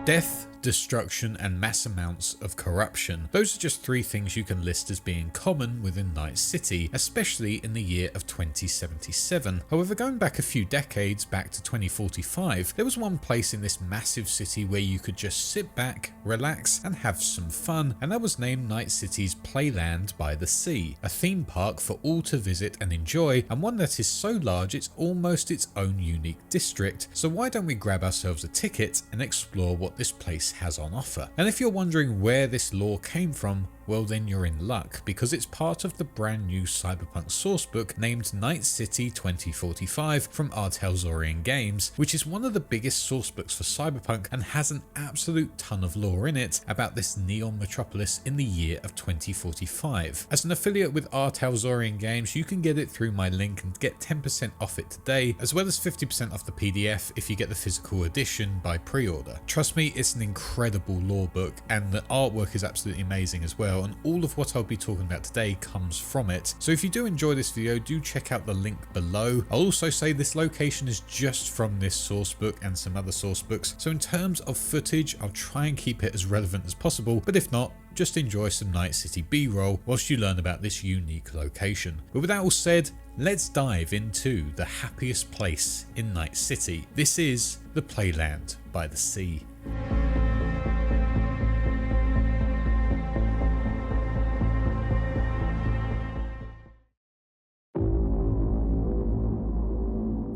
Death, destruction, and mass amounts of corruption. Those are just three things you can list as being common within Night City, especially in the year of 2077. However, going back a few decades, back to 2045, there was one place in this massive city where you could just sit back, relax, and have some fun, and that was named Night City's Playland by the Sea, a theme park for all to visit and enjoy, and one that is so large it's almost its own unique district. So why don't we grab ourselves a ticket and explore what this place has on offer? And if you're wondering where this lore came from, well then you're in luck, because it's part of the brand new Cyberpunk sourcebook named Night City 2045 from Artelzorian Games, which is one of the biggest sourcebooks for Cyberpunk and has an absolute ton of lore in it about this neon metropolis in the year of 2045. As an affiliate with Artelzorian Games, you can get it through my link and get 10% off it today, as well as 50% off the PDF if you get the physical edition by pre-order. Trust me, it's an incredible lore book and the artwork is absolutely amazing as well, and all of what I'll be talking about today comes from it. So if you do enjoy this video, do check out the link below. I'll also say this location is just from this source book and some other source books, so in terms of footage I'll try and keep it as relevant as possible, but if not, just enjoy some Night City B-roll whilst you learn about this unique location. But with that all said, let's dive into the happiest place in Night City. This is the Playland by the Sea.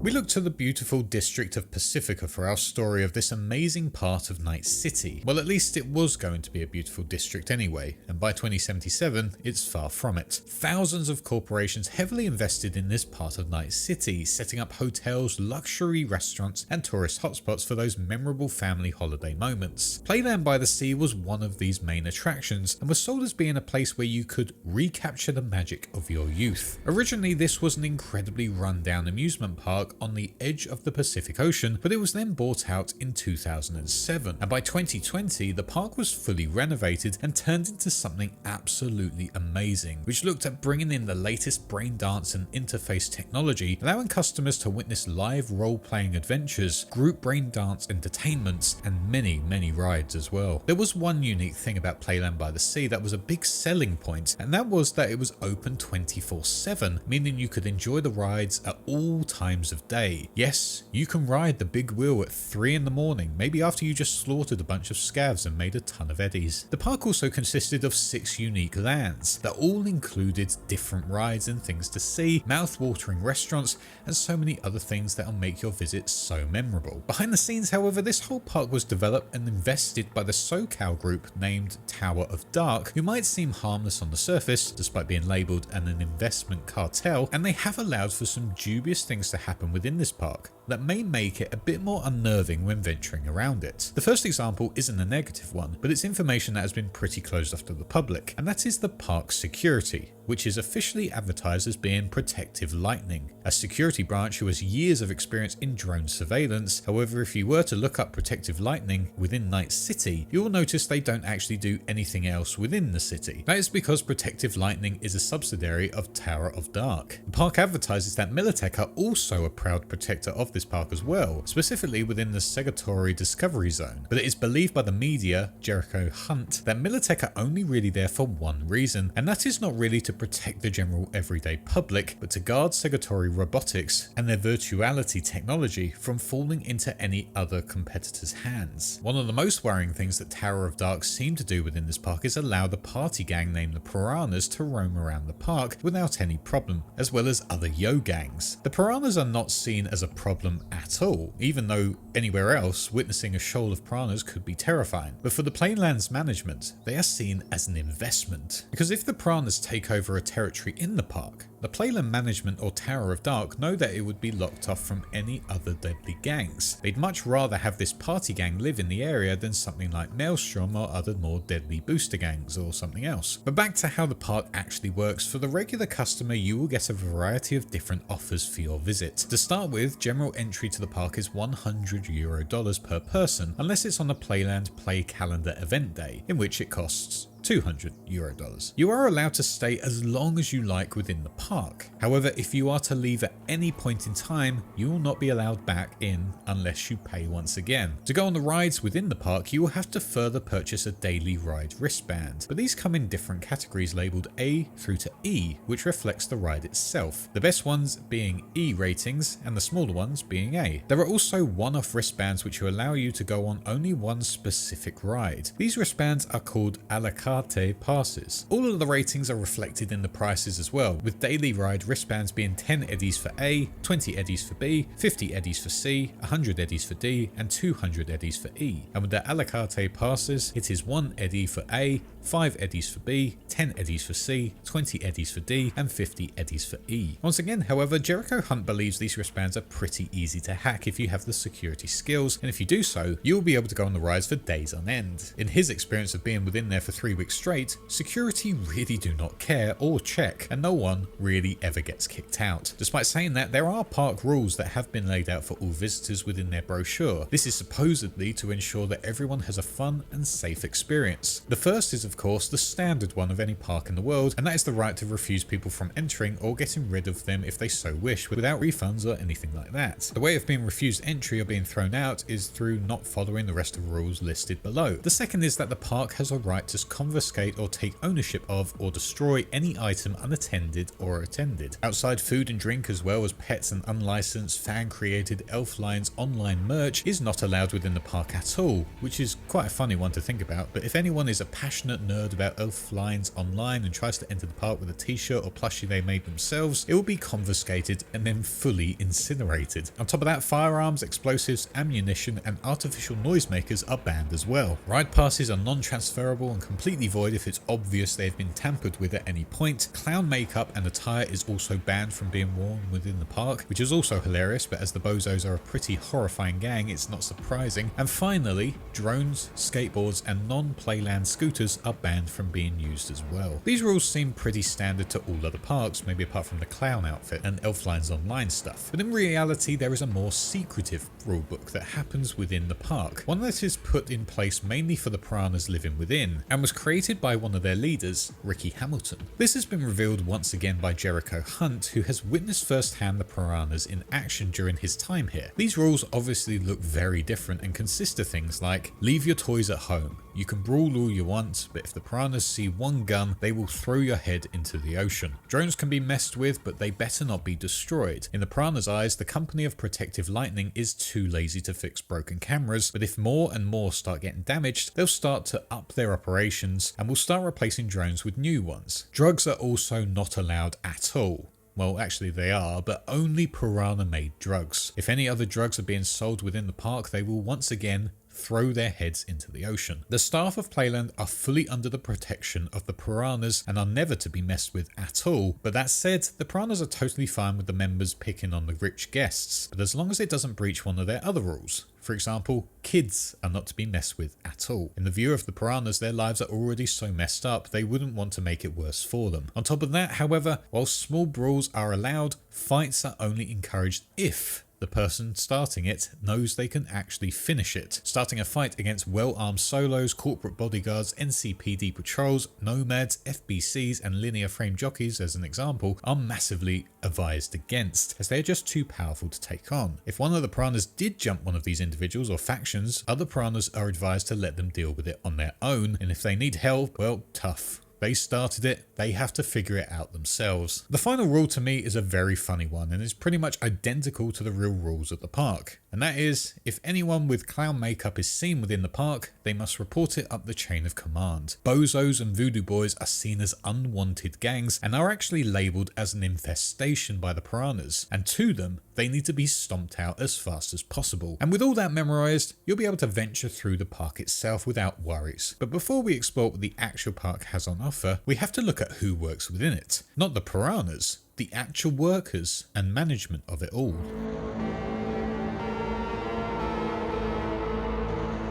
We look to the beautiful district of Pacifica for our story of this amazing part of Night City. Well, at least it was going to be a beautiful district anyway, and by 2077, it's far from it. Thousands of corporations heavily invested in this part of Night City, setting up hotels, luxury restaurants, and tourist hotspots for those memorable family holiday moments. Playland by the Sea was one of these main attractions, and was sold as being a place where you could recapture the magic of your youth. Originally, this was an incredibly run-down amusement park on the edge of the Pacific Ocean, but it was then bought out in 2007, and by 2020 the park was fully renovated and turned into something absolutely amazing, which looked at bringing in the latest brain dance and interface technology, allowing customers to witness live role-playing adventures, group brain dance entertainments, and many rides as well. There was one unique thing about Playland by the Sea that was a big selling point, and that was that it was open 24/7, meaning you could enjoy the rides at all times of day. Yes, you can ride the big wheel at 3 in the morning, maybe after you just slaughtered a bunch of scavs and made a ton of eddies. The park also consisted of 6 unique lands that all included different rides and things to see, mouth-watering restaurants, and so many other things that'll make your visit so memorable. Behind the scenes, however, this whole park was developed and invested by the SoCal group named Tower of Dark, who might seem harmless on the surface, despite being labelled an investment cartel, and they have allowed for some dubious things to happen within this park that may make it a bit more unnerving when venturing around it. The first example isn't a negative one, but it's information that has been pretty closed off to the public, and that is the park's security, which is officially advertised as being Protective Lightning, a security branch who has years of experience in drone surveillance. However, if you were to look up Protective Lightning within Night City, you will notice they don't actually do anything else within the city. That is because Protective Lightning is a subsidiary of Tower of Dark. The park advertises that Militech are also a proud protector of this park as well, specifically within the Segatari Discovery Zone, but it is believed by the media, Jericho Hunt, that Militech are only really there for one reason, and that is not really to protect the general everyday public, but to guard Segatari robotics and their virtuality technology from falling into any other competitors' hands. One of the most worrying things that Tower of Dark seem to do within this park is allow the party gang named the Piranhas to roam around the park without any problem, as well as other yo gangs. The Piranhas are not seen as a problem at all, even though anywhere else witnessing a shoal of piranhas could be terrifying. But for the Playland's management, they are seen as an investment, because if the piranhas take over a territory in the park, the Playland management or Tower of Dark know that it would be locked off from any other deadly gangs. They'd much rather have this party gang live in the area than something like Maelstrom or other more deadly booster gangs or something else. But back to how the park actually works. For the regular customer, you will get a variety of different offers for your visit. To start with, general entry to the park is €100 per person, unless it's on a Playland Play Calendar event day, in which it costs €200. You are allowed to stay as long as you like within the park. However, if you are to leave at any point in time, you will not be allowed back in unless you pay once again. To go on the rides within the park, you will have to further purchase a daily ride wristband, but these come in different categories labelled A through to E, which reflects the ride itself. The best ones being E ratings and the smaller ones being A. There are also one-off wristbands which will allow you to go on only one specific ride. These wristbands are called a la carte passes. All of the ratings are reflected in the prices as well, with daily ride wristbands being 10 eddies for A, 20 eddies for B, 50 eddies for C, 100 eddies for D, and 200 eddies for E. And with the a la carte passes, it is 1 eddy for A, 5 eddies for B, 10 eddies for C, 20 eddies for D, and 50 eddies for E. Once again, however, Jericho Hunt believes these wristbands are pretty easy to hack if you have the security skills, and if you do so, you'll be able to go on the rides for days on end. In his experience of being within there for 3 weeks straight, security really do not care or check, and no one really ever gets kicked out. Despite saying that, there are park rules that have been laid out for all visitors within their brochure. This is supposedly to ensure that everyone has a fun and safe experience. The first is, of course, the standard one of any park in the world, and that is the right to refuse people from entering or getting rid of them if they so wish, without refunds or anything like that. The way of being refused entry or being thrown out is through not following the rest of the rules listed below. The second is that the park has a right to confiscate or take ownership of or destroy any item unattended or attended. Outside food and drink, as well as pets and unlicensed fan-created Elf Lines online merch, is not allowed within the park at all, which is quite a funny one to think about, but if anyone is a passionate nerd about Elf Lines online and tries to enter the park with a t-shirt or plushie they made themselves, it will be confiscated and then fully incinerated. On top of that, firearms, explosives, ammunition, and artificial noisemakers are banned as well. Ride passes are non-transferable and completely void if it's obvious they've been tampered with at any point. Clown makeup and attire is also banned from being worn within the park, which is also hilarious, but as the Bozos are a pretty horrifying gang, it's not surprising. And finally, drones, skateboards, and non-Playland scooters are banned from being used as well. These rules seem pretty standard to all other parks, maybe apart from the clown outfit and Elfline's online stuff. But in reality, there is a more secretive rulebook that happens within the park, one that is put in place mainly for the piranhas living within, and was created by one of their leaders, Ricky Hamilton. This has been revealed once again by Jericho Hunt, who has witnessed firsthand the piranhas in action during his time here. These rules obviously look very different and consist of things like, leave your toys at home. You can brawl all you want, but if the piranhas see one gun, they will throw your head into the ocean. Drones can be messed with, but they better not be destroyed. In the piranhas' eyes, the company of Protective Lightning is too lazy to fix broken cameras, but if more and more start getting damaged, they'll start to up their operations and will start replacing drones with new ones. Drugs are also not allowed at all. Well, actually they are, but only piranha-made drugs. If any other drugs are being sold within the park, they will once again throw their heads into the ocean. The staff of Playland are fully under the protection of the piranhas and are never to be messed with at all, but that said, the piranhas are totally fine with the members picking on the rich guests, but as long as it doesn't breach one of their other rules. For example, kids are not to be messed with at all. In the view of the piranhas, their lives are already so messed up, they wouldn't want to make it worse for them. On top of that, however, while small brawls are allowed, fights are only encouraged if the person starting it knows they can actually finish it. Starting a fight against well-armed solos, corporate bodyguards, NCPD patrols, nomads, FBCs, and linear frame jockeys, as an example, are massively advised against, as they are just too powerful to take on. If one of the piranhas did jump one of these individuals or factions, other piranhas are advised to let them deal with it on their own, and if they need help, well, tough. They started it, they have to figure it out themselves. The final rule to me is a very funny one and is pretty much identical to the real rules at the park. And that is, if anyone with clown makeup is seen within the park, they must report it up the chain of command. Bozos and voodoo boys are seen as unwanted gangs and are actually labelled as an infestation by the piranhas. And to them, they need to be stomped out as fast as possible. And with all that memorised, you'll be able to venture through the park itself without worries. But before we explore what the actual park has on offer, we have to look at who works within it. Not the piranhas, the actual workers and management of it all.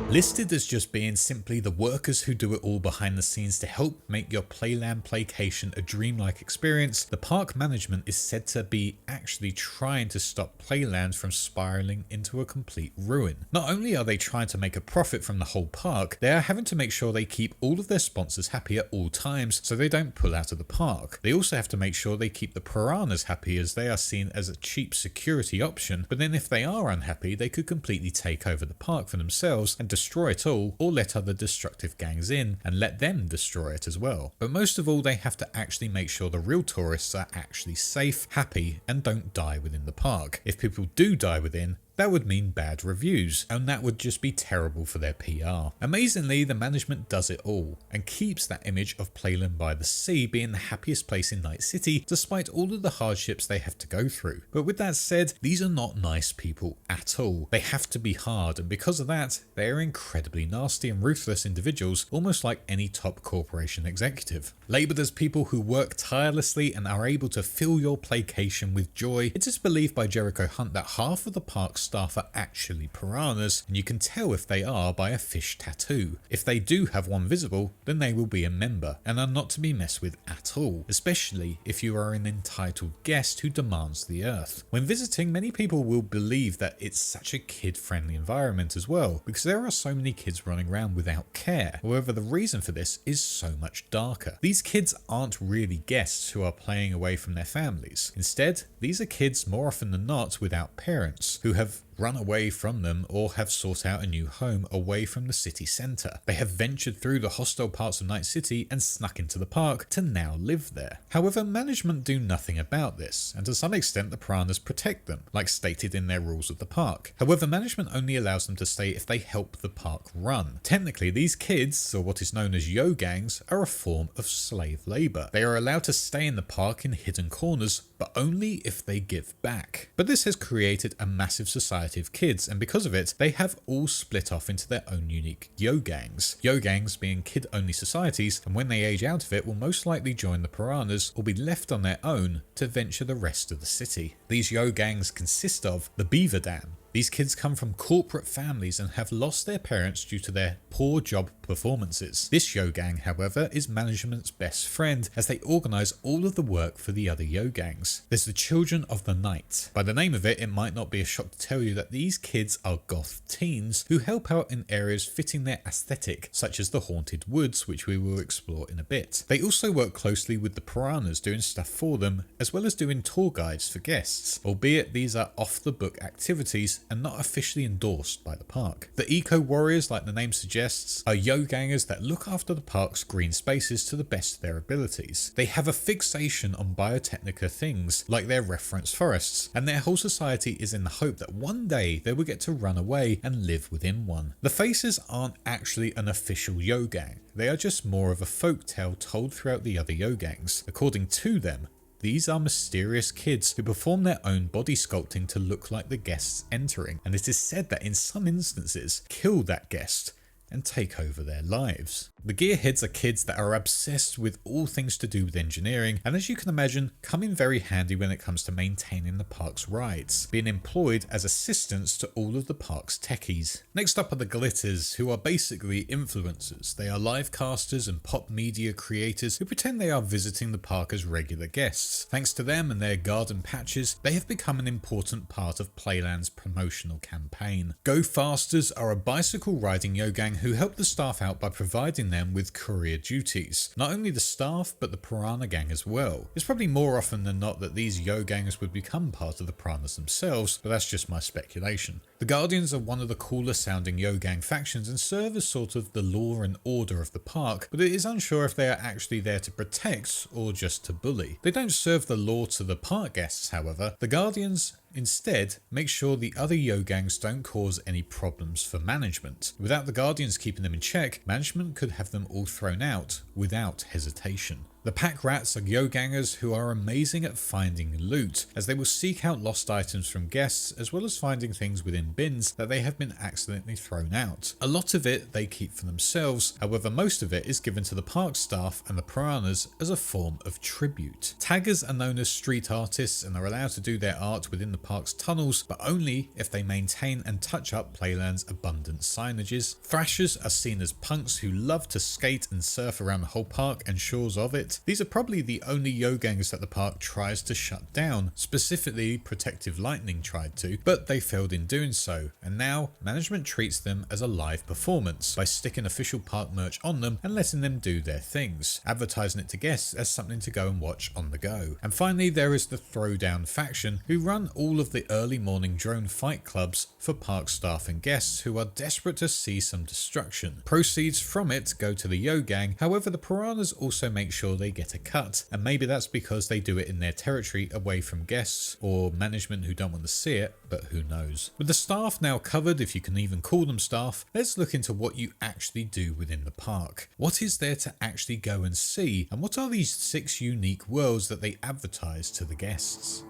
Listed as just being simply the workers who do it all behind the scenes to help make your Playland playcation a dreamlike experience, the park management is said to be actually trying to stop Playland from spiraling into a complete ruin. Not only are they trying to make a profit from the whole park, they are having to make sure they keep all of their sponsors happy at all times so they don't pull out of the park. They also have to make sure they keep the piranhas happy, as they are seen as a cheap security option, but then if they are unhappy, they could completely take over the park for themselves and destroy it all, or let other destructive gangs in and let them destroy it as well. But most of all, they have to actually make sure the real tourists are actually safe, happy, and don't die within the park. If people do die within, that would mean bad reviews, and that would just be terrible for their PR. Amazingly, the management does it all, and keeps that image of Playland by the Sea being the happiest place in Night City, despite all of the hardships they have to go through. But with that said, these are not nice people at all. They have to be hard, and because of that, they are incredibly nasty and ruthless individuals, almost like any top corporation executive. Labelled as people who work tirelessly and are able to fill your playcation with joy, it is believed by Jericho Hunt that half of the park's staff are actually piranhas, and you can tell if they are by a fish tattoo. If they do have one visible, then they will be a member and are not to be messed with at all, especially if you are an entitled guest who demands the earth. When visiting, many people will believe that it's such a kid-friendly environment as well, because there are so many kids running around without care. However, the reason for this is so much darker. These kids aren't really guests who are playing away from their families. Instead, these are kids more often than not without parents, who have run away from them or have sought out a new home away from the city centre. They have ventured through the hostile parts of Night City and snuck into the park to now live there. However, management do nothing about this, and to some extent the piranhas protect them, like stated in their rules of the park. However, management only allows them to stay if they help the park run. Technically, these kids, or what is known as yo gangs, are a form of slave labour. They are allowed to stay in the park in hidden corners, but only if they give back. But this has created a massive society of kids, and because of it, they have all split off into their own unique yo gangs. Yo gangs being kid-only societies, and when they age out of it, will most likely join the piranhas or be left on their own to venture the rest of the city. These yo gangs consist of the Beaver Dam. These kids come from corporate families and have lost their parents due to their poor job performances. This yo gang, however, is management's best friend, as they organise all of the work for the other yo gangs. There's the Children of the Night. By the name of it, it might not be a shock to tell you that these kids are goth teens who help out in areas fitting their aesthetic, such as the Haunted Woods, which we will explore in a bit. They also work closely with the piranhas, doing stuff for them, as well as doing tour guides for guests, albeit these are off-the-book activities and not officially endorsed by the park. The Eco Warriors, like the name suggests, are yo-gangers that look after the park's green spaces to the best of their abilities. They have a fixation on biotechnica things, like their reference forests, and their whole society is in the hope that one day they will get to run away and live within one. The Faces aren't actually an official yo-gang, they are just more of a folk tale told throughout the other yo-gangs. According to them, these are mysterious kids who perform their own body sculpting to look like the guests entering, and it is said that in some instances, kill that guest and take over their lives. The Gearheads are kids that are obsessed with all things to do with engineering, and as you can imagine, come in very handy when it comes to maintaining the park's rides, being employed as assistants to all of the park's techies. Next up are the Glitters, who are basically influencers. They are live casters and pop media creators who pretend they are visiting the park as regular guests. Thanks to them and their garden patches, they have become an important part of Playland's promotional campaign. Go Fasters are a bicycle riding yo gang who help the staff out by providing them with courier duties. Not only the staff, but the Piranha gang as well. It's probably more often than not that these yo gangs would become part of the Piranhas themselves, but that's just my speculation. The Guardians are one of the cooler sounding yo gang factions and serve as sort of the law and order of the park, but it is unsure if they are actually there to protect or just to bully. They don't serve the law to the park guests, however. The Guardians instead make sure the other yo gangs don't cause any problems for management. Without the Guardians keeping them in check, management could have them all thrown out without hesitation. The pack rats are yo-gangers who are amazing at finding loot, as they will seek out lost items from guests as well as finding things within bins that they have been accidentally thrown out. A lot of it they keep for themselves, however most of it is given to the park staff and the piranhas as a form of tribute. Taggers are known as street artists and are allowed to do their art within the park's tunnels, but only if they maintain and touch up Playland's abundant signages. Thrashers are seen as punks who love to skate and surf around the whole park and shores of it. These are probably the only yo-gangers that the park tries to shut down. Specifically, Protective Lightning tried to, but they failed in doing so, and now management treats them as a live performance by sticking official park merch on them and letting them do their things, advertising it to guests as something to go and watch on the go. And finally, there is the Throwdown faction, who run all of the early morning drone fight clubs for park staff and guests who are desperate to see some destruction. Proceeds from it go to the Yo Gang, however the piranhas also make sure they get a cut, and maybe that's because they do it in their territory away from guests or management who don't want to see it, but who knows. With the staff now covered, if you can even call them staff, let's look into what you actually do within the park. What is there to actually go and see, and what are these 6 unique worlds that they advertise to the guests?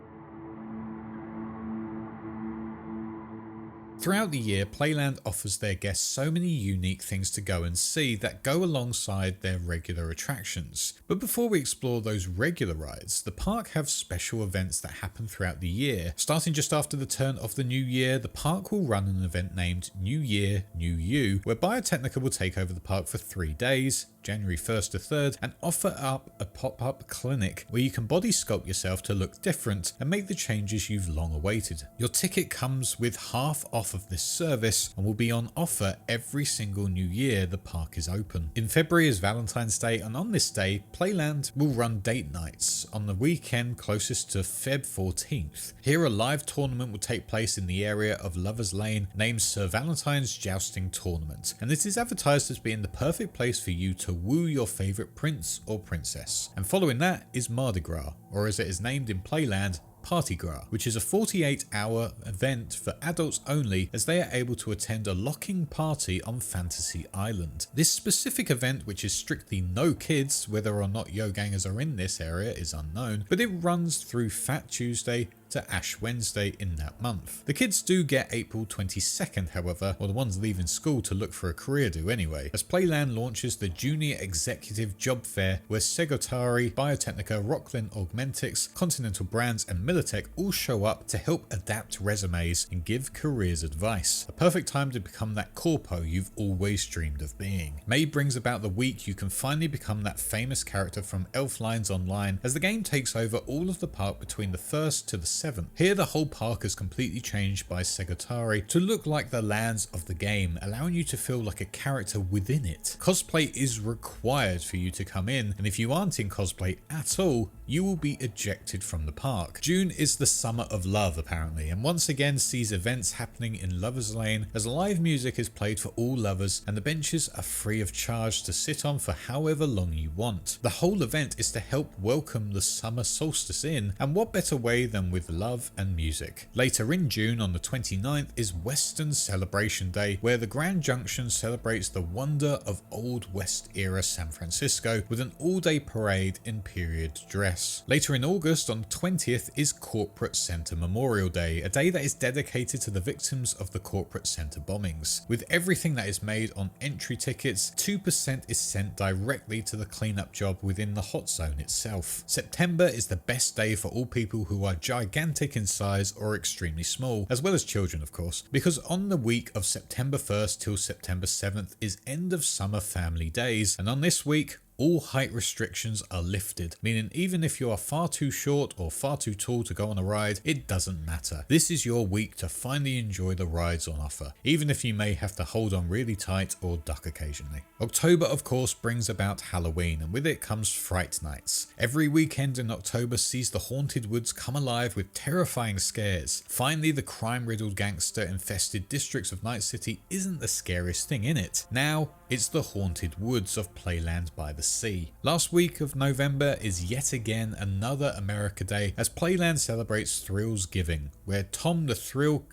Throughout the year, Playland offers their guests so many unique things to go and see that go alongside their regular attractions. But before we explore those regular rides, the park have special events that happen throughout the year. Starting just after the turn of the new year, the park will run an event named New Year, New You, where Biotechnica will take over the park for 3 days, January 1st to 3rd, and offer up a pop-up clinic where you can body sculpt yourself to look different and make the changes you've long awaited. Your ticket comes with half off of this service and will be on offer every single new year the park is open. In February is Valentine's Day, and on this day, Playland will run date nights on the weekend closest to Feb 14th. Here a live tournament will take place in the area of Lover's Lane named Sir Valentine's Jousting Tournament, and it is advertised as being the perfect place for you to woo your favourite prince or princess. And following that is Mardi Gras, or as it is named in Playland, Party Gras, which is a 48-hour event for adults only, as they are able to attend a locking party on Fantasy Island. This specific event, which is strictly no kids, whether or not yo-gangers are in this area is unknown, but it runs through Fat Tuesday to Ash Wednesday in that month. The kids do get April 22nd, however, or the ones leaving school to look for a career do anyway, as Playland launches the Junior Executive Job Fair, where Segatari, Biotechnica, Rocklin Augmentics, Continental Brands and Militech all show up to help adapt resumes and give careers advice. A perfect time to become that corpo you've always dreamed of being. May brings about the week you can finally become that famous character from Elf Lines Online, as the game takes over all of the park between the 1st to the 7th. Here the whole park is completely changed by Segatari to look like the lands of the game, allowing you to feel like a character within it. Cosplay is required for you to come in, and if you aren't in cosplay at all, you will be ejected from the park. June is the summer of love apparently, and once again sees events happening in Lover's Lane, as live music is played for all lovers and the benches are free of charge to sit on for however long you want. The whole event is to help welcome the summer solstice in, and what better way than with love and music. Later in June on the 29th is Western Celebration Day, where the Quarry Junction celebrates the wonder of Old West era San Francisco with an all-day parade in period dress. Later in August on the 20th is Corporate Center Memorial Day, a day that is dedicated to the victims of the corporate center bombings. With everything that is made on entry tickets, 2% is sent directly to the cleanup job within the hot zone itself. September is the best day for all people who are gigantic in size or extremely small, as well as children of course, because on the week of September 1st till September 7th is End of Summer Family Days, and on this week all height restrictions are lifted, meaning even if you are far too short or far too tall to go on a ride, it doesn't matter. This is your week to finally enjoy the rides on offer, even if you may have to hold on really tight or duck occasionally. October of course brings about Halloween, and with it comes Fright Nights. Every weekend in October sees the haunted woods come alive with terrifying scares. Finally, the crime-riddled gangster-infested districts of Night City isn't the scariest thing in it. Now, it's the haunted woods of Playland by the Sea. Last week of November is yet again another America Day, as Playland celebrates Thrills Giving, where Tom the Thrill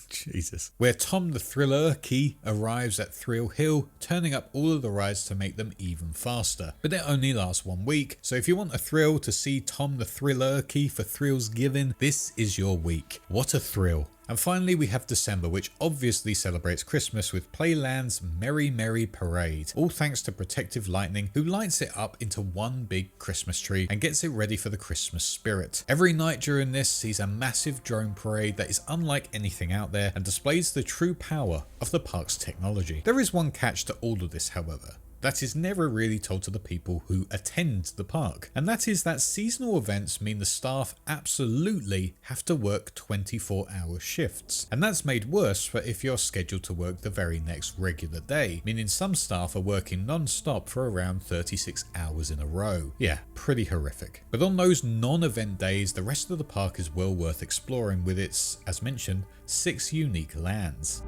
Jesus. Where Tom the Thriller Key arrives at Thill Hill, turning up all of the rides to make them even faster. But it only lasts 1 week, so if you want a thrill to see Tom the Thriller Key for thrills given, this is your week. What a thrill. And finally we have December, which obviously celebrates Christmas with Playland's Merry Merry Parade, all thanks to Protective Lightning, who lights it up into one big Christmas tree and gets it ready for the Christmas spirit. Every night during this sees a massive drone parade that is unlike anything out there and displays the true power of the park's technology. There is one catch to all of this, however, that is never really told to the people who attend the park, and that is that seasonal events mean the staff absolutely have to work 24-hour shifts, and that's made worse for if you're scheduled to work the very next regular day, meaning some staff are working non-stop for around 36 hours in a row. Yeah, pretty horrific. But on those non-event days, the rest of the park is well worth exploring with its, as mentioned, 6 unique lands.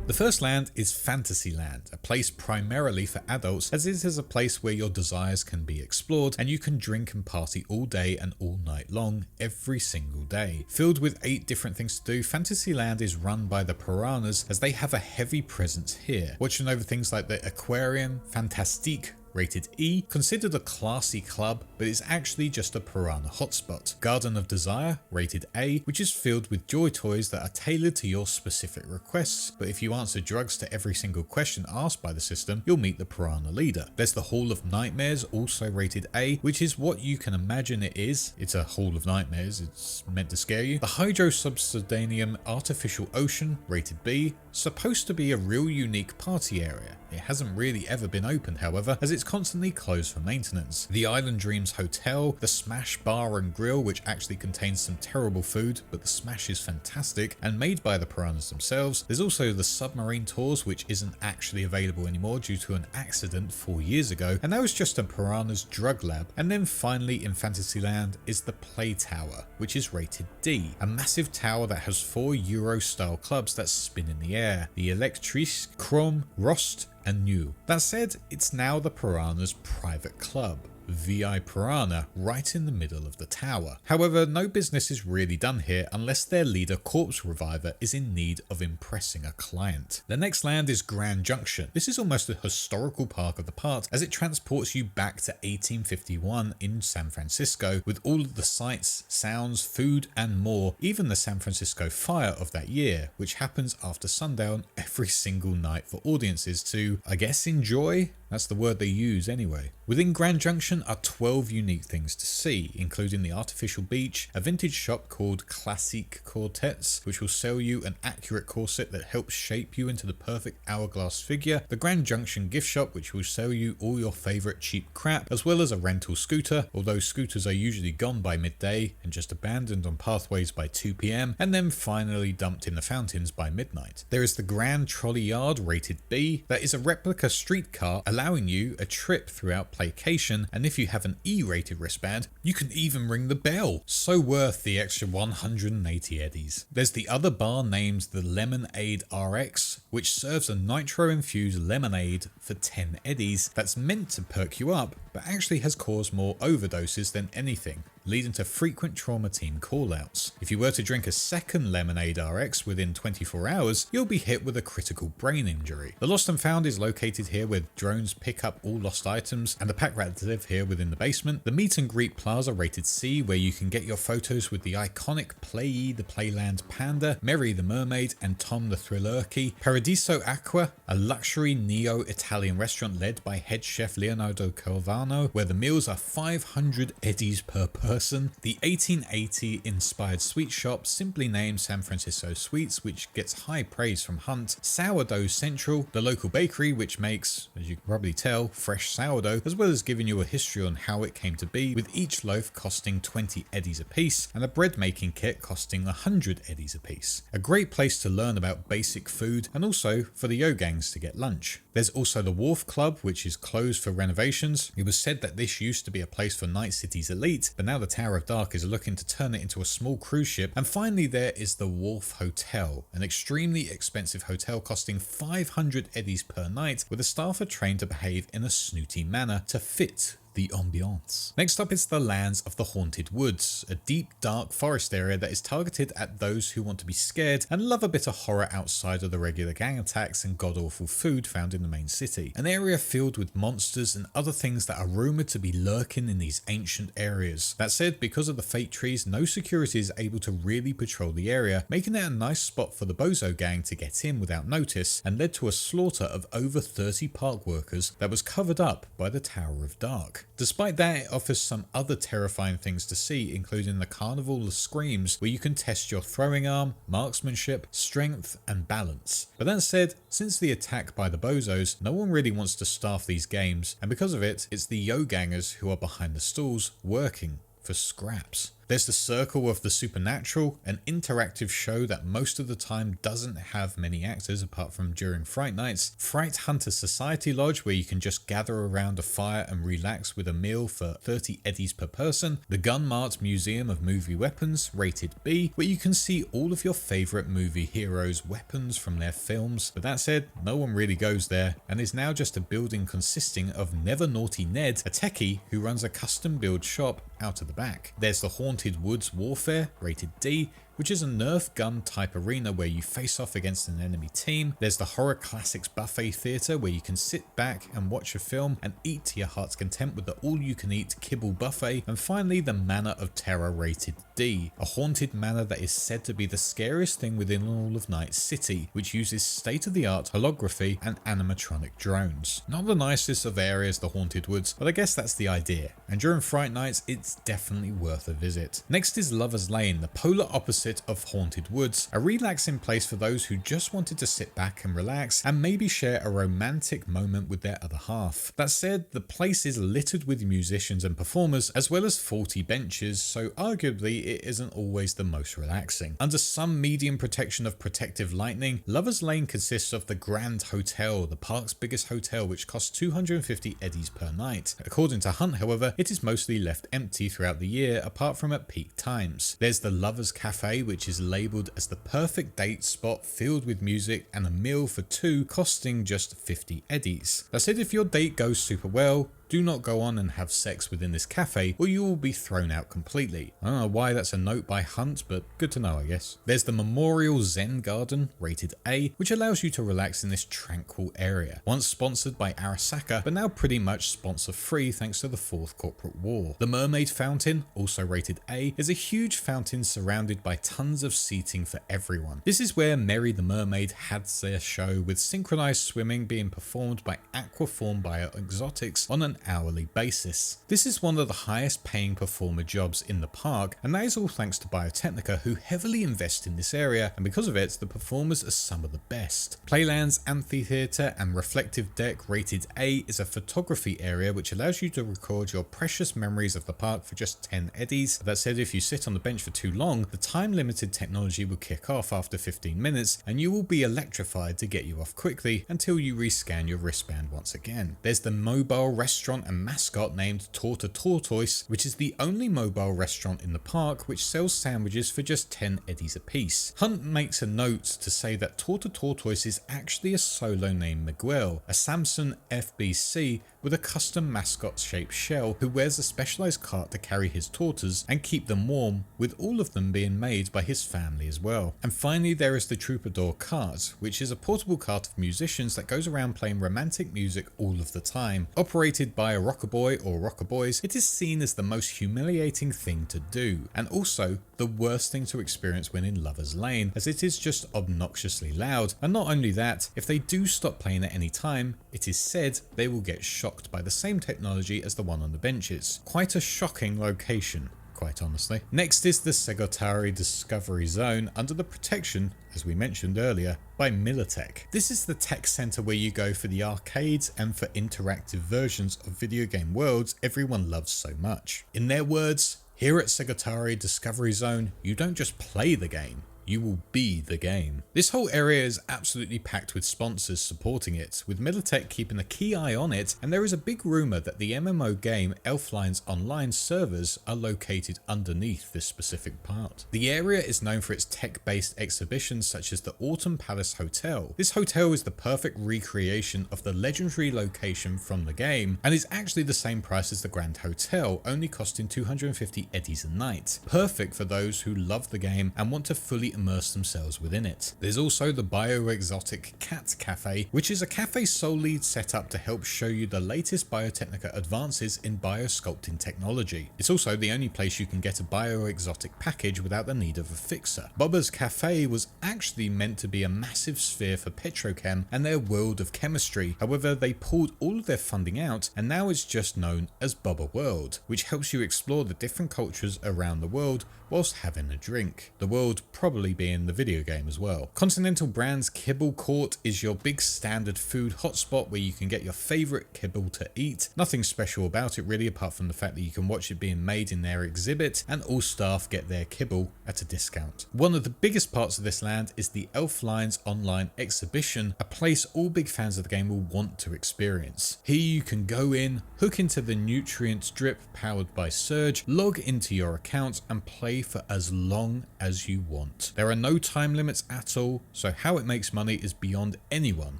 The first land is Fantasyland, a place primarily for adults, as it is a place where your desires can be explored and you can drink and party all day and all night long, every single day. Filled with 8 different things to do, Fantasyland is run by the Piranhas, as they have a heavy presence here, watching over things like the Aquarium Fantastique, rated E, considered a classy club, but it's actually just a piranha hotspot. Garden of Desire, rated A, which is filled with joy toys that are tailored to your specific requests, but if you answer drugs to every single question asked by the system, you'll meet the piranha leader. There's the Hall of Nightmares, also rated A, which is what you can imagine it is. It's a Hall of Nightmares, it's meant to scare you. The Hydro Subsidanium Artificial Ocean, rated B, supposed to be a real unique party area. It hasn't really ever been opened, however, as it's constantly closed for maintenance. The Island Dreams Hotel, the Smash Bar and Grill, which actually contains some terrible food, but the Smash is fantastic and made by the Piranhas themselves. There's also the Submarine Tours, which isn't actually available anymore due to an accident 4 years ago, and that was just a Piranha's drug lab. And then finally in Fantasyland is the Play Tower, which is rated D, a massive tower that has 4 Euro style clubs that spin in the air: the Electrice, Chrome, Rost, and New. That said, it's now the Piranha's private club, VI Piranha, right in the middle of the tower. However, no business is really done here unless their leader Corpse Reviver is in need of impressing a client. The next land is Grand Junction. This is almost a historical park of the part, as it transports you back to 1851 in San Francisco with all of the sights, sounds, food and more, even the San Francisco fire of that year, which happens after sundown every single night for audiences to, I guess, enjoy. That's the word they use anyway. Within Grand Junction are 12 unique things to see, including the artificial beach, a vintage shop called Classique Quartets, which will sell you an accurate corset that helps shape you into the perfect hourglass figure, the Grand Junction gift shop, which will sell you all your favourite cheap crap, as well as a rental scooter, although scooters are usually gone by midday and just abandoned on pathways by 2 PM, and then finally dumped in the fountains by midnight. There is the Grand Trolley Yard, rated B, that is a replica streetcar allowing you a trip throughout Playcation, and if you have an E-rated wristband, you can even ring the bell. So worth the extra 180 eddies. There's the other bar named the Lemonade RX, which serves a nitro-infused lemonade for 10 eddies that's meant to perk you up, but actually has caused more overdoses than anything, leading to frequent trauma team callouts. If you were to drink a second Lemonade RX within 24 hours, you'll be hit with a critical brain injury. The Lost and Found is located here where drones pick up all lost items, and the pack rats live here within the basement. The Meet and Greet Plaza, rated C, where you can get your photos with the iconic Play the Playland Panda, Mary the Mermaid, and Tom the Thrillerkey. Paradiso Aqua, a luxury neo-Italian restaurant led by head chef Leonardo Calvano, where the meals are 500 eddies per person. The 1880 inspired sweet shop, simply named San Francisco Sweets, which gets high praise from Hunt. Sourdough Central, the local bakery which makes, as you can probably tell, fresh sourdough, as well as giving you a history on how it came to be, with each loaf costing 20 eddies a piece and a bread making kit costing 100 eddies a piece. A great place to learn about basic food and also for the Yogangs to get lunch. There's also the Wharf Club, which is closed for renovations. It was said that this used to be a place for Night City's elite, but now the Tower of Dark is looking to turn it into a small cruise ship. And finally there is the Wharf Hotel, an extremely expensive hotel costing 500 eddies per night, where the staff are trained to behave in a snooty manner to fit the ambiance. Next up is the lands of the Haunted Woods, a deep dark forest area that is targeted at those who want to be scared and love a bit of horror outside of the regular gang attacks and god-awful food found in the main city. An area filled with monsters and other things that are rumoured to be lurking in these ancient areas. That said, because of the fake trees, no security is able to really patrol the area, making it a nice spot for the Bozo gang to get in without notice, and led to a slaughter of over 30 park workers that was covered up by the Tower of Dark. Despite that, it offers some other terrifying things to see, including the Carnival of Screams, where you can test your throwing arm, marksmanship, strength, and balance. But that said, since the attack by the Bozos, no one really wants to staff these games, and because of it, it's the yo-gangers who are behind the stalls working for scraps. There's the Circle of the Supernatural, an interactive show that most of the time doesn't have many actors apart from during Fright Nights. Fright Hunter Society Lodge, where you can just gather around a fire and relax with a meal for 30 eddies per person. The Gun Mart Museum of Movie Weapons, rated B, where you can see all of your favourite movie heroes' weapons from their films. But that said, no one really goes there, and is now just a building consisting of Never Naughty Ned, a techie who runs a custom build shop out of the back. There's the Haunted Woods Warfare, rated D, which is a Nerf gun type arena where you face off against an enemy team. There's the Horror Classics Buffet Theatre, where you can sit back and watch a film and eat to your heart's content with the all-you-can-eat kibble buffet. And finally, the Manor of Terror, rated D, a haunted manor that is said to be the scariest thing within all of Night City, which uses state-of-the-art holography and animatronic drones. Not the nicest of areas, the Haunted Woods, but I guess that's the idea, and during Fright Nights, it's definitely worth a visit. Next is Lover's Lane, the polar opposite of Haunted Woods, a relaxing place for those who just wanted to sit back and relax and maybe share a romantic moment with their other half. That said, the place is littered with musicians and performers, as well as faulty benches, so arguably it isn't always the most relaxing. Under some medium protection of protective lightning, Lover's Lane consists of the Grand Hotel, the park's biggest hotel, which costs 250 eddies per night. According to Hunt, however, it is mostly left empty throughout the year, apart from at peak times. There's the Lovers Cafe, which is labelled as the perfect date spot filled with music and a meal for two, costing just 50 eddies. That said, if your date goes super well, do not go on and have sex within this cafe or you will be thrown out completely. I don't know why that's a note by Hunt, but good to know, I guess. There's the Memorial Zen Garden, rated A, which allows you to relax in this tranquil area. Once sponsored by Arasaka, but now pretty much sponsor free thanks to the Fourth Corporate War. The Mermaid Fountain, also rated A, is a huge fountain surrounded by tons of seating for everyone. This is where Mary the Mermaid had their show, with synchronized swimming being performed by Aquaform Bioexotics on an hourly basis. This is one of the highest paying performer jobs in the park, and that is all thanks to Biotechnica, who heavily invest in this area, and because of it, the performers are some of the best. Playland's Amphitheatre and Reflective Deck, rated A, is a photography area which allows you to record your precious memories of the park for just 10 eddies. That said, if you sit on the bench for too long, the time limited technology will kick off after 15 minutes, and you will be electrified to get you off quickly until you rescan your wristband once again. There's the mobile restaurant and mascot named Torta Tortoise, which is the only mobile restaurant in the park which sells sandwiches for just 10 eddies apiece. Hunt makes a note to say that Torta Tortoise is actually a solo named Miguel, a Samsung FBC with a custom mascot shaped shell who wears a specialized cart to carry his tortas and keep them warm, with all of them being made by his family as well. And finally, there is the Troubadour cart, which is a portable cart of musicians that goes around playing romantic music all of the time. Operated by a rockaboy or rockaboys, it is seen as the most humiliating thing to do, and also the worst thing to experience when in Lover's Lane, as it is just obnoxiously loud. And not only that, if they do stop playing at any time, it is said they will get shocked by the same technology as the one on the benches. Quite a shocking location, quite honestly. Next is the Segatari Discovery Zone, under the protection, as we mentioned earlier, by Militech. This is the tech center where you go for the arcades and for interactive versions of video game worlds everyone loves so much. In their words, here at Segatari Discovery Zone, you don't just play the game, You will be the game. This whole area is absolutely packed with sponsors supporting it, with Militech keeping a key eye on it, and there is a big rumour that the MMO game Elfline's online servers are located underneath this specific part. The area is known for its tech-based exhibitions such as the Autumn Palace Hotel. This hotel is the perfect recreation of the legendary location from the game, and is actually the same price as the Grand Hotel, only costing 250 eddies a night. Perfect for those who love the game and want to fully immerse themselves within it. There's also the Bioexotic Cat Cafe, which is a cafe solely set up to help show you the latest biotechnica advances in biosculpting technology. It's also the only place you can get a bioexotic package without the need of a fixer. Bubba's Cafe was actually meant to be a massive sphere for Petrochem and their world of chemistry. However, they pulled all of their funding out and now it's just known as Bubba World, which helps you explore the different cultures around the world whilst having a drink. The world probably being the video game as well. Continental Brand's Kibble Court is your big standard food hotspot where you can get your favourite kibble to eat. Nothing special about it really, apart from the fact that you can watch it being made in their exhibit, and all staff get their kibble at a discount. One of the biggest parts of this land is the Elfline's online exhibition, a place all big fans of the game will want to experience. Here you can go in, hook into the nutrients drip powered by Surge, log into your account and play for as long as you want. There are no time limits at all, so how it makes money is beyond anyone,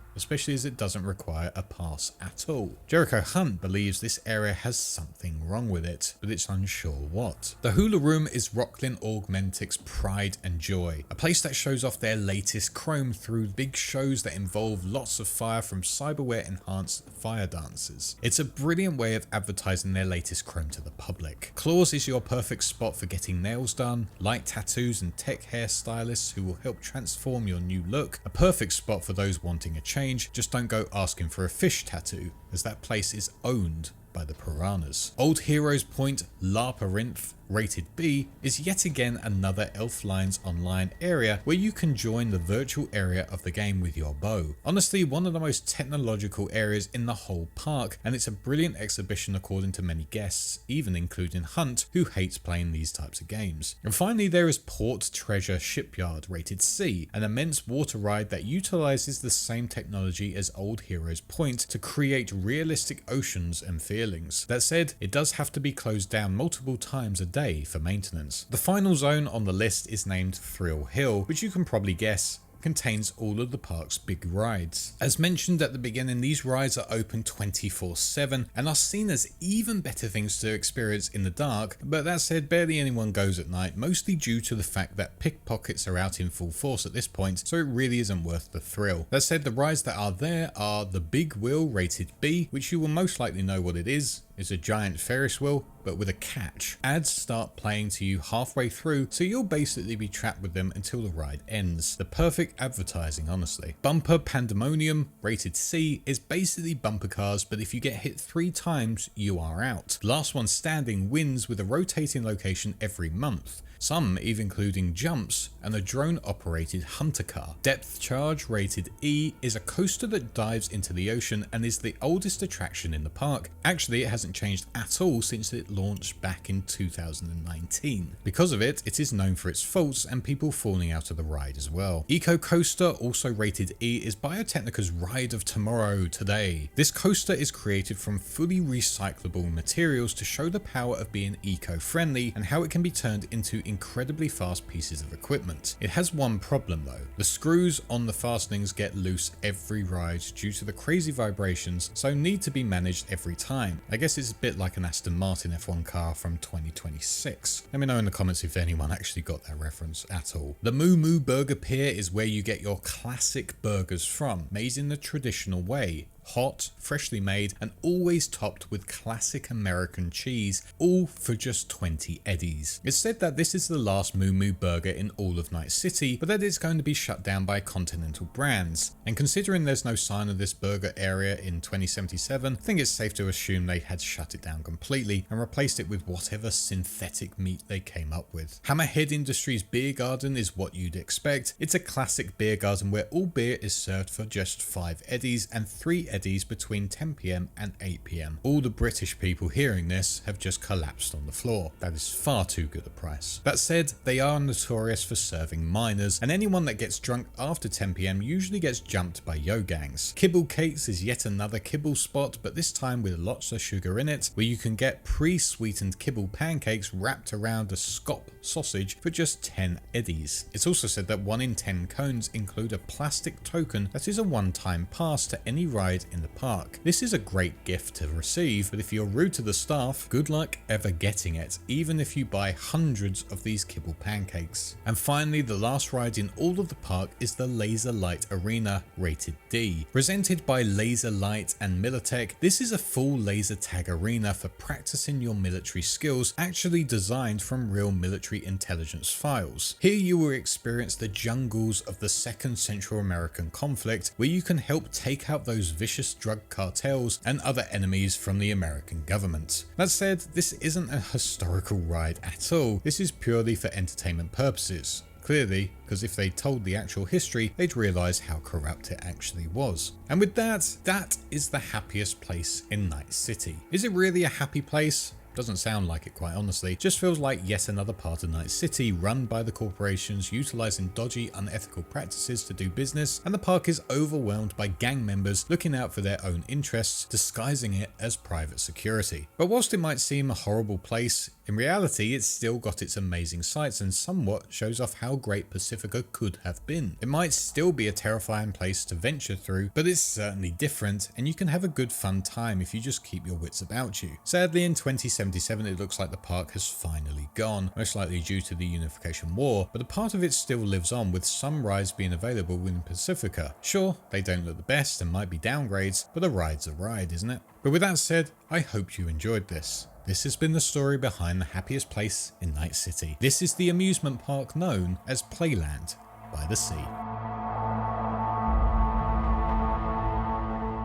especially as it doesn't require a pass at all. Jericho Hunt believes this area has something wrong with it, but it's unsure what. The Hula Room is Rocklin Augmentic's pride and joy, a place that shows off their latest chrome through big shows that involve lots of fire from cyberware enhanced fire dances. It's a brilliant way of advertising their latest chrome to the public. Claws is your perfect spot for getting nails done, light tattoos and tech hairstylists who will help transform your new look. A perfect spot for those wanting a change, just don't go asking for a fish tattoo, as that place is owned by the piranhas. Old Heroes Point Labyrinth, rated B, is yet again another Elfline's online area where you can join the virtual area of the game with your bow. Honestly, one of the most technological areas in the whole park, and it's a brilliant exhibition according to many guests, even including Hunt, who hates playing these types of games. And finally, there is Port Treasure Shipyard, rated C, an immense water ride that utilizes the same technology as Old Heroes Point to create realistic oceans and feelings. That said, it does have to be closed down multiple times a day for maintenance. The final zone on the list is named Thill Hill, which you can probably guess contains all of the park's big rides. As mentioned at the beginning, these rides are open 24/7 and are seen as even better things to experience in the dark, but that said, barely anyone goes at night, mostly due to the fact that pickpockets are out in full force at this point, so it really isn't worth the thrill. That said, the rides that are there are the Big Wheel, rated B, which you will most likely know what it is. It's a giant Ferris wheel, but with a catch. Ads start playing to you halfway through, so you'll basically be trapped with them until the ride ends. The perfect advertising, honestly. Bumper Pandemonium, rated C, is basically bumper cars, but if you get hit 3 times, you are out. Last one standing wins with a rotating location every month. Some even including jumps and a drone operated hunter car. Depth Charge, rated E, is a coaster that dives into the ocean and is the oldest attraction in the park. Actually, it hasn't changed at all since it launched back in 2019. Because of it, it is known for its faults and people falling out of the ride as well. Eco Coaster, also rated E, is Biotechnica's Ride of Tomorrow today. This coaster is created from fully recyclable materials to show the power of being eco-friendly and how it can be turned into incredibly fast pieces of equipment. It has one problem though. The screws on the fastenings get loose every ride due to the crazy vibrations, so need to be managed every time. I guess it's a bit like an Aston Martin F1 car from 2026. Let me know in the comments if anyone actually got that reference at all. The Moo Moo Burger Pier is where you get your classic burgers from, made in the traditional way. Hot, freshly made, and always topped with classic American cheese, all for just 20 eddies. It's said that this is the last Moo Moo burger in all of Night City, but that it's going to be shut down by Continental Brands. And considering there's no sign of this burger area in 2077, I think it's safe to assume they had shut it down completely and replaced it with whatever synthetic meat they came up with. Hammerhead Industries Beer Garden is what you'd expect. It's a classic beer garden where all beer is served for just 5 eddies and 3 eddies between 10 PM and 8 PM. All the British people hearing this have just collapsed on the floor. That is far too good a price. That said, they are notorious for serving minors, and anyone that gets drunk after 10 PM usually gets jumped by yo gangs. Kibble Cakes is yet another kibble spot, but this time with lots of sugar in it, where you can get pre-sweetened kibble pancakes wrapped around a scop sausage for just 10 eddies. It's also said that 1 in 10 cones include a plastic token that is a one-time pass to any ride in the park. This is a great gift to receive, but if you're rude to the staff, good luck ever getting it, even if you buy hundreds of these kibble pancakes. And finally, the last ride in all of the park is the Laser Light Arena, rated D. Presented by Laser Light and Militech, this is a full laser tag arena for practicing your military skills, actually designed from real military intelligence files. Here you will experience the jungles of the Second Central American conflict, where you can help take out those vicious drug cartels and other enemies from the American government. That said, this isn't a historical ride at all. This is purely for entertainment purposes. Clearly, because if they told the actual history, they'd realise how corrupt it actually was. And with that, that is the happiest place in Night City. Is it really a happy place? Doesn't sound like it, quite honestly. Just feels like yet another part of Night City run by the corporations utilising dodgy, unethical practices to do business, and the park is overwhelmed by gang members looking out for their own interests, disguising it as private security. But whilst it might seem a horrible place, in reality it's still got its amazing sights and somewhat shows off how great Pacifica could have been. It might still be a terrifying place to venture through, but it's certainly different, and you can have a good fun time if you just keep your wits about you. Sadly, in 2077 it looks like the park has finally gone, most likely due to the Unification War, but a part of it still lives on, with some rides being available within Pacifica. Sure, they don't look the best and might be downgrades, but a ride's a ride, isn't it? But with that said, I hope you enjoyed this. This has been the story behind the happiest place in Night City. This is the amusement park known as Playland by the Sea.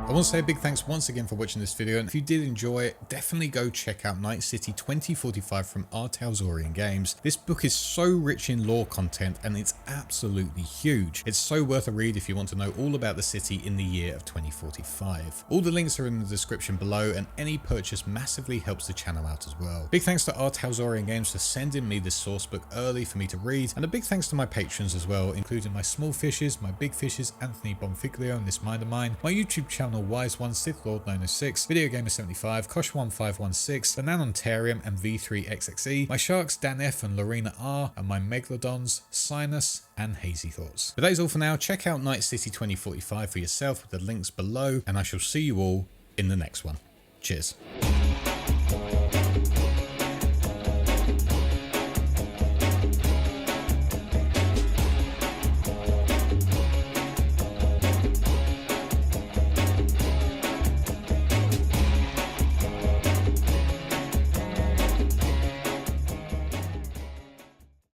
I want to say a big thanks once again for watching this video, and if you did enjoy it, definitely go check out Night City 2045 from Talzorian Games. This book is so rich in lore content and it's absolutely huge. It's so worth a read if you want to know all about the city in the year of 2045. All the links are in the description below, and any purchase massively helps the channel out as well. Big thanks to Talzorian Games for sending me this source book early for me to read, and a big thanks to my patrons as well, including my small fishes, my big fishes, Anthony Bonfiglio and this mind of mine, my YouTube channel Wise One, Sith Lord 906, Video Gamer 75, Kosh1516, Bananontarium and V3XXE, my sharks Dan F and Lorena R, and my megalodons Sinus and Hazy Thoughts. But that is all for now. Check out Night City 2045 for yourself with the links below, and I shall see you all in the next one. Cheers.